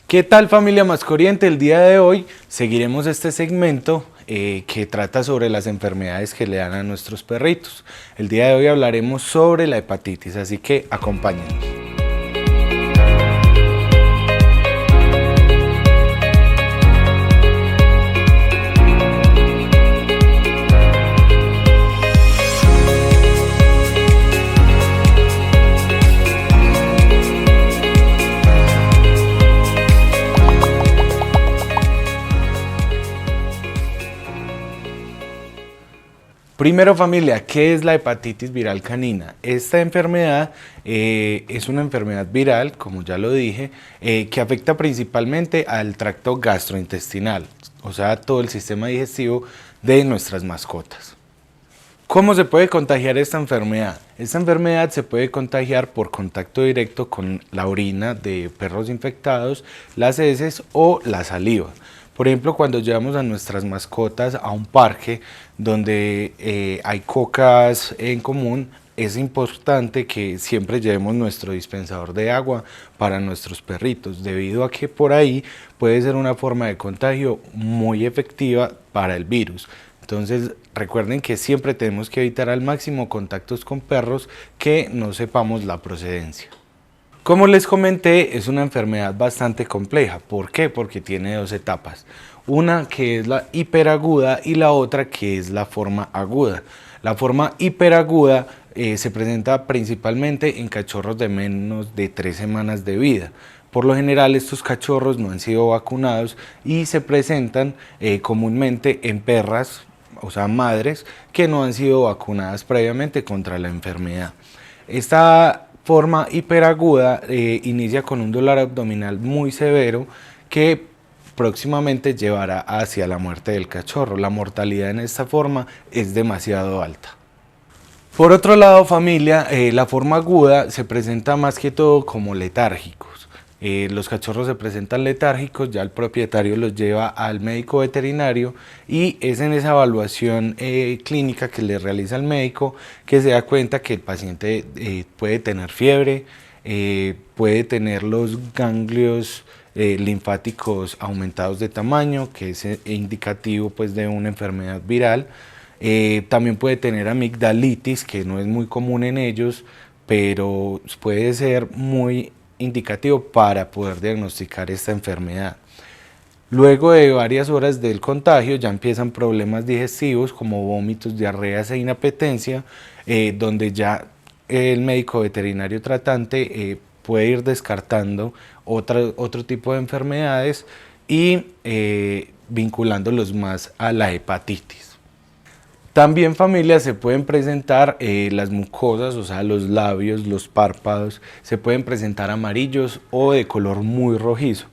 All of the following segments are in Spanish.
¿Qué tal, familia Mascoriente? El día de hoy seguiremos este segmento que trata sobre las enfermedades que le dan a nuestros perritos. El día de hoy hablaremos sobre la hepatitis, así que acompáñenos. Primero, familia, ¿qué es la hepatitis viral canina? Esta enfermedad es una enfermedad viral, como ya lo dije, que afecta principalmente al tracto gastrointestinal, o sea, todo el sistema digestivo de nuestras mascotas. ¿Cómo se puede contagiar esta enfermedad? Esta enfermedad se puede contagiar por contacto directo con la orina de perros infectados, las heces o la saliva. Por ejemplo, cuando llevamos a nuestras mascotas a un parque donde hay cocas en común, es importante que siempre llevemos nuestro dispensador de agua para nuestros perritos, debido a que por ahí puede ser una forma de contagio muy efectiva para el virus. Entonces, recuerden que siempre tenemos que evitar al máximo contactos con perros que no sepamos la procedencia. Como les comenté, es una enfermedad bastante compleja. ¿Por qué? Porque tiene dos etapas. Una que es la hiperaguda y la otra que es la forma aguda. La forma hiperaguda se presenta principalmente en cachorros de menos de 3 semanas de vida. Por lo general, estos cachorros no han sido vacunados y se presentan comúnmente en perras, o sea, madres, que no han sido vacunadas previamente contra la enfermedad. Esta forma hiperaguda inicia con un dolor abdominal muy severo que próximamente llevará hacia la muerte del cachorro. La mortalidad en esta forma es demasiado alta. Por otro lado, familia, la forma aguda se presenta más que todo como letárgicos. Los cachorros se presentan letárgicos, ya el propietario los lleva al médico veterinario y es en esa evaluación clínica que le realiza el médico que se da cuenta que el paciente puede tener fiebre, puede tener los ganglios linfáticos aumentados de tamaño, que es indicativo pues, de una enfermedad viral. También puede tener amigdalitis, que no es muy común en ellos, pero puede ser muy indicativo para poder diagnosticar esta enfermedad. Luego de varias horas del contagio ya empiezan problemas digestivos como vómitos, diarreas e inapetencia, donde ya el médico veterinario tratante puede ir descartando otro tipo de enfermedades y vinculándolos más a la hepatitis. También, familia, se pueden presentar las mucosas, o sea, los labios, los párpados, se pueden presentar amarillos o de color muy rojizo.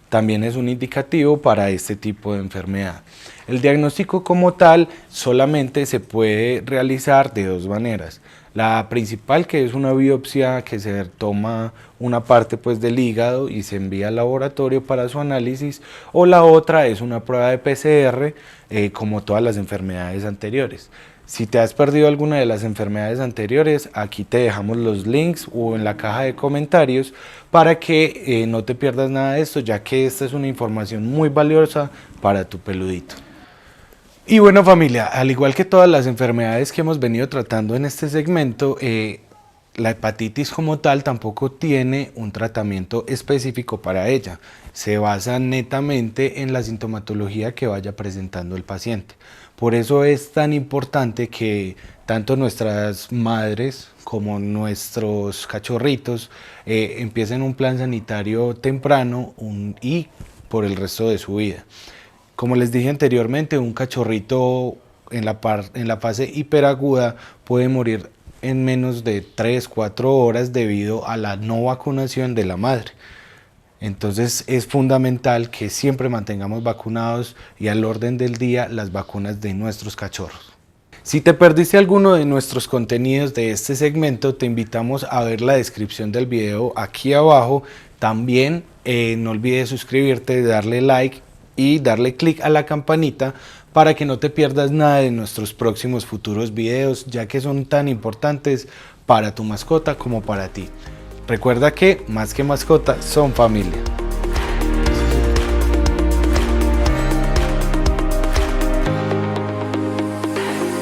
También es un indicativo para este tipo de enfermedad. El diagnóstico como tal solamente se puede realizar de dos maneras. La principal, que es una biopsia que se toma una parte pues, del hígado y se envía al laboratorio para su análisis, o la otra es una prueba de PCR, como todas las enfermedades anteriores. Si te has perdido alguna de las enfermedades anteriores, aquí te dejamos los links o en la caja de comentarios para que no te pierdas nada de esto, ya que esta es una información muy valiosa para tu peludito. Y bueno, familia, al igual que todas las enfermedades que hemos venido tratando en este segmento, la hepatitis como tal tampoco tiene un tratamiento específico para ella. Se basa netamente en la sintomatología que vaya presentando el paciente. Por eso es tan importante que tanto nuestras madres como nuestros cachorritos empiecen un plan sanitario temprano y por el resto de su vida. Como les dije anteriormente, un cachorrito en la fase hiperaguda puede morir en menos de 3-4 horas debido a la no vacunación de la madre. Entonces es fundamental que siempre mantengamos vacunados y al orden del día las vacunas de nuestros cachorros. Si te perdiste alguno de nuestros contenidos de este segmento, te invitamos a ver la descripción del video aquí abajo. También no olvides suscribirte, darle like y darle clic a la campanita para que no te pierdas nada de nuestros próximos futuros videos, ya que son tan importantes para tu mascota como para ti. Recuerda que más que mascota son familia.